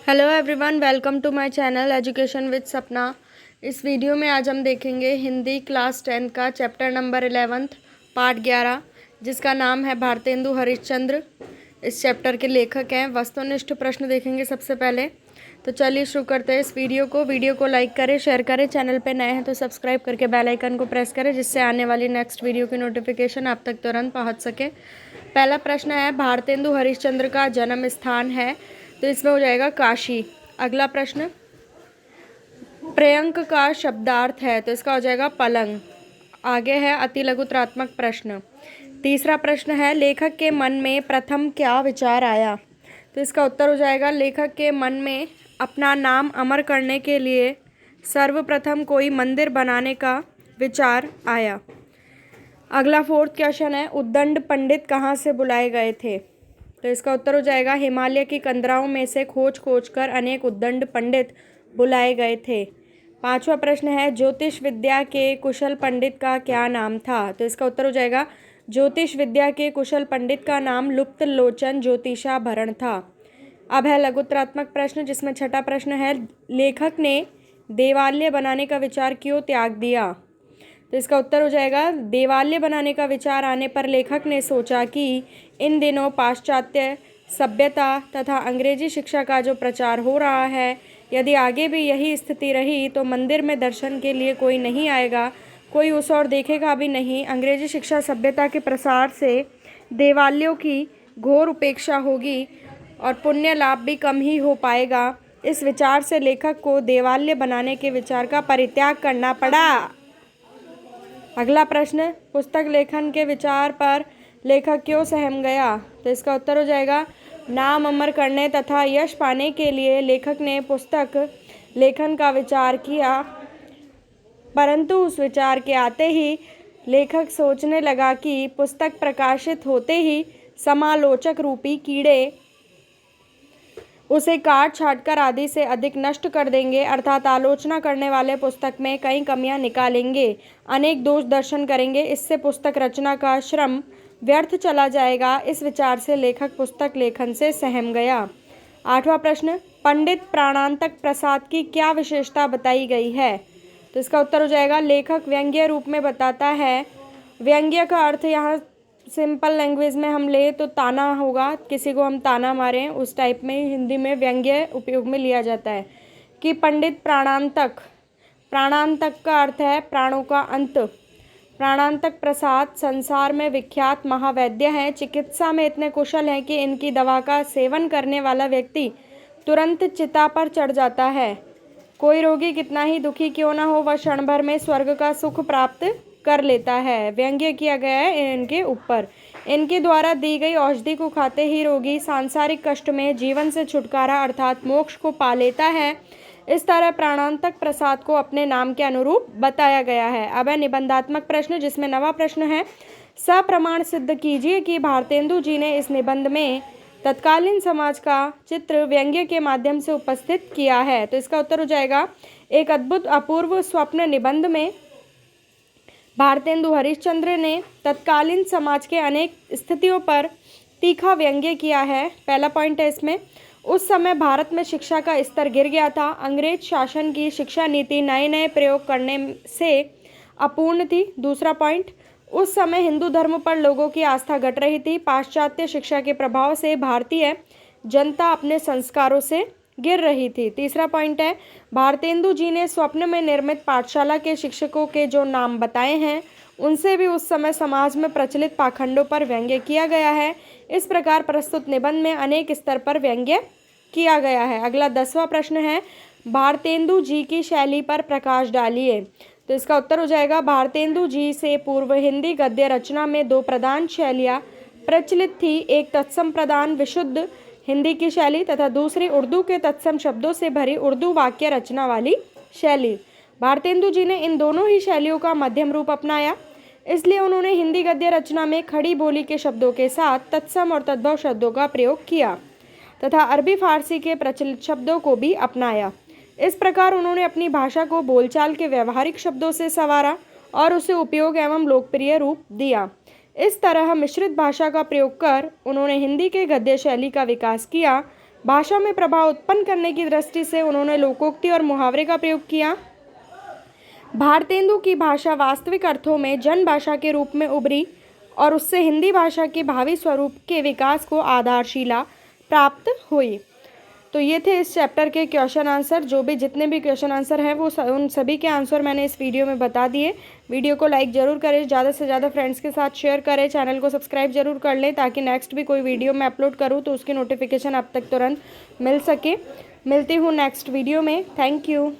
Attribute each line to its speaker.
Speaker 1: Hello everyone, welcome to my channel education with Sapna. इस video में आज हम देखेंगे हिंदी क्लास 10 का चैप्टर नंबर 11 पार्ट 11, जिसका नाम है भारतेंदु हरिश्चंद्र। इस चैप्टर के लेखक हैं। वस्तुनिष्ठ प्रश्न देखेंगे सबसे पहले। तो चलिए शुरू करते हैं इस वीडियो को लाइक करें, शेयर करें। चैनल पे नए हैं तो सब्सक्राइब करके बेल आइकन को प्रेस करें, जिससे आने वाली नेक्स्ट वीडियो की नोटिफिकेशन आप तक तुरंत पहुँच सके। पहला प्रश्न है, भारतेंदु हरिश्चंद्र का जन्म स्थान है, तो इसमें हो जाएगा काशी। अगला प्रश्न, पर्यंक का शब्दार्थ है, तो इसका हो जाएगा पलंग। आगे है अति लघुत्रात्मक प्रश्न। तीसरा प्रश्न है, लेखक के मन में प्रथम क्या विचार आया, तो इसका उत्तर हो जाएगा लेखक के मन में अपना नाम अमर करने के लिए सर्वप्रथम कोई मंदिर बनाने का विचार आया। अगला फोर्थ क्वेश्चन है, उद्दंड पंडित कहाँ से बुलाए गए थे, तो इसका उत्तर हो जाएगा हिमालय की कंदराओं में से खोज कर अनेक उद्दंड पंडित बुलाए गए थे। पांचवा प्रश्न है, ज्योतिष विद्या के कुशल पंडित का क्या नाम था, तो इसका उत्तर हो जाएगा ज्योतिष विद्या के कुशल पंडित का नाम लुप्त लोचन ज्योतिषाभरण था। अब है लघुत्रात्मक प्रश्न, जिसमें छठा प्रश्न है, लेखक ने देवालय बनाने का विचार क्यों त्याग दिया, तो इसका उत्तर हो जाएगा देवालय बनाने का विचार आने पर लेखक ने सोचा कि इन दिनों पाश्चात्य सभ्यता तथा अंग्रेजी शिक्षा का जो प्रचार हो रहा है, यदि आगे भी यही स्थिति रही तो मंदिर में दर्शन के लिए कोई नहीं आएगा, कोई उस ओर देखेगा भी नहीं। अंग्रेजी शिक्षा सभ्यता के प्रसार से देवालयों की घोर उपेक्षा होगी और पुण्य लाभ भी कम ही हो पाएगा। इस विचार से लेखक को देवालय बनाने के विचार का परित्याग करना पड़ा। अगला प्रश्न, पुस्तक लेखन के विचार पर लेखक क्यों सहम गया, तो इसका उत्तर हो जाएगा नाम अमर करने तथा यश पाने के लिए लेखक ने पुस्तक लेखन का विचार किया, परंतु उस विचार के आते ही लेखक सोचने लगा कि पुस्तक प्रकाशित होते ही समालोचक रूपी कीड़े उसे काट छाट कर आदि से अधिक नष्ट कर देंगे, अर्थात आलोचना करने वाले पुस्तक में कई कमियां निकालेंगे, अनेक दोष दर्शन करेंगे। इससे पुस्तक रचना का श्रम व्यर्थ चला जाएगा। इस विचार से लेखक पुस्तक लेखन से सहम गया। आठवां प्रश्न, पंडित प्राणांतक प्रसाद की क्या विशेषता बताई गई है, तो इसका उत्तर हो जाएगा लेखक व्यंग्य रूप में बताता है। व्यंग्य का अर्थ यहाँ सिंपल लैंग्वेज में हम ले तो ताना होगा, किसी को हम ताना मारें उस टाइप में हिंदी में व्यंग्य उपयोग में लिया जाता है कि पंडित प्राणांतक, प्राणांतक का अर्थ है प्राणों का अंत। प्राणांतक प्रसाद संसार में विख्यात महावैद्य हैं, चिकित्सा में इतने कुशल हैं कि इनकी दवा का सेवन करने वाला व्यक्ति तुरंत चिता पर चढ़ जाता है। कोई रोगी कितना ही दुखी क्यों ना हो, वह क्षण भर में स्वर्ग का सुख प्राप्त कर लेता है। व्यंग्य किया गया है इनके ऊपर। इनके द्वारा दी गई औषधि को खाते ही रोगी सांसारिक कष्ट में जीवन से छुटकारा अर्थात मोक्ष को पा लेता है। इस तरह प्राणांतक प्रसाद को अपने नाम के अनुरूप बताया गया है। अब है निबंधात्मक प्रश्न, जिसमें नवा प्रश्न है, सप्रमाण सिद्ध कीजिए कि भारतेंदु जी ने इस निबंध में तत्कालीन समाज का चित्र व्यंग्य के माध्यम से उपस्थित किया है, तो इसका उत्तर हो जाएगा एक अद्भुत अपूर्व स्वप्न निबंध में भारतेंदु हरिश्चंद्र ने तत्कालीन समाज के अनेक स्थितियों पर तीखा व्यंग्य किया है। पहला पॉइंट है इसमें, उस समय भारत में शिक्षा का स्तर गिर गया था। अंग्रेज शासन की शिक्षा नीति नए नए प्रयोग करने से अपूर्ण थी। दूसरा पॉइंट, उस समय हिंदू धर्म पर लोगों की आस्था घट रही थी। पाश्चात्य शिक्षा के प्रभाव से भारतीय जनता अपने संस्कारों से गिर रही थी। तीसरा पॉइंट है, भारतेंदु जी ने स्वप्न में निर्मित पाठशाला के शिक्षकों के जो नाम बताए हैं, उनसे भी उस समय समाज में प्रचलित पाखंडों पर व्यंग्य किया गया है। इस प्रकार प्रस्तुत निबंध में अनेक स्तर पर व्यंग्य किया गया है। अगला 10वां प्रश्न है, भारतेंदु जी की शैली पर प्रकाश डालिए, तो इसका उत्तर हो जाएगा भारतेंदु जी से पूर्व हिंदी गद्य रचना में दो प्रधान शैलियाँ प्रचलित थी, एक तत्सम प्रधान विशुद्ध हिंदी की शैली तथा दूसरी उर्दू के तत्सम शब्दों से भरी उर्दू वाक्य रचना वाली शैली। भारतेंदु जी ने इन दोनों ही शैलियों का मध्यम रूप अपनाया, इसलिए उन्होंने हिंदी गद्य रचना में खड़ी बोली के शब्दों के साथ तत्सम और तद्भव शब्दों का प्रयोग किया तथा अरबी फारसी के प्रचलित शब्दों को भी अपनाया। इस प्रकार उन्होंने अपनी भाषा को बोलचाल के व्यवहारिक शब्दों से संवारा और उसे उपयोग एवं लोकप्रिय रूप दिया। इस तरह मिश्रित भाषा का प्रयोग कर उन्होंने हिंदी के गद्य शैली का विकास किया भाषा में प्रभाव उत्पन्न करने की दृष्टि से उन्होंने लोकोक्ति और मुहावरे का प्रयोग किया। भारतेंदु की भाषा वास्तविक अर्थों में जन भाषा के रूप में उभरी और उससे हिंदी भाषा के भावी स्वरूप के विकास को आधारशिला प्राप्त हुई। तो ये थे इस चैप्टर के क्वेश्चन आंसर। जो भी जितने भी क्वेश्चन आंसर हैं वो उन सभी के आंसर मैंने इस वीडियो में बता दिए। वीडियो को लाइक ज़रूर करें, ज़्यादा से ज़्यादा फ्रेंड्स के साथ शेयर करें, चैनल को सब्सक्राइब जरूर कर लें ताकि नेक्स्ट भी कोई वीडियो मैं अपलोड करूँ तो उसकी नोटिफिकेशन आप तक तुरंत मिल सके। मिलती हूँ नेक्स्ट वीडियो में। Thank you.